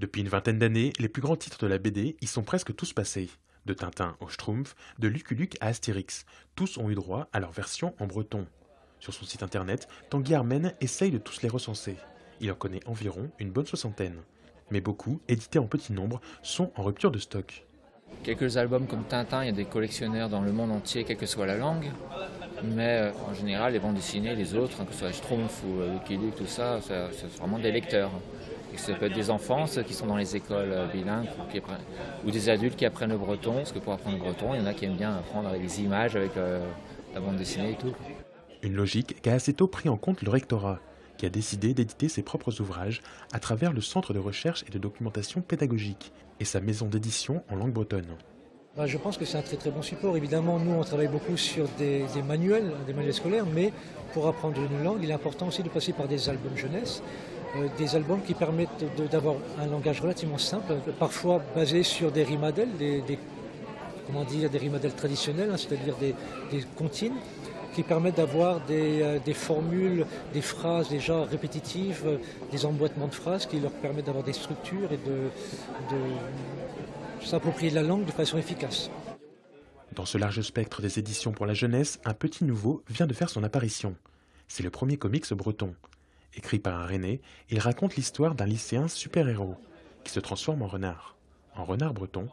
Depuis une vingtaine d'années, les plus grands titres de la BD y sont presque tous passés. De Tintin au Schtroumpf, de Lucky Luke à Astérix, tous ont eu droit à leur version en breton. Sur son site internet, Tanguy Armen essaye de tous les recenser. Il en connaît environ une bonne soixantaine. Mais beaucoup, édités en petit nombre, sont en rupture de stock. Quelques albums comme Tintin, il y a des collectionneurs dans le monde entier, quelle que soit la langue. Mais en général, les bandes dessinées, les autres, hein, que ce soit Schtroumpf ou Lucky Luke, tout ça, c'est vraiment des lecteurs. Et ça peut être des enfants, ceux qui sont dans les écoles bilingues, ou des adultes qui apprennent le breton, parce que pour apprendre le breton, il y en a qui aiment bien apprendre avec des images, avec la bande dessinée et tout. Une logique qu'a assez tôt pris en compte le rectorat, qui a décidé d'éditer ses propres ouvrages à travers le Centre de recherche et de documentation pédagogique et sa maison d'édition en langue bretonne. Je pense que c'est un très très bon support. Évidemment, nous on travaille beaucoup sur des manuels scolaires, mais pour apprendre une langue, il est important aussi de passer par des albums jeunesse, des albums qui permettent d'avoir un langage relativement simple, parfois basé sur des rimadels, comment dire, des rimadels traditionnels, hein, c'est-à-dire des comptines, qui permettent d'avoir des formules, des phrases déjà répétitives, des emboîtements de phrases qui leur permettent d'avoir des structures et de s'approprier la langue de façon efficace. Dans ce large spectre des éditions pour la jeunesse, un petit nouveau vient de faire son apparition. C'est le premier comics breton. Écrit par un Rennais, il raconte l'histoire d'un lycéen super-héros qui se transforme en renard breton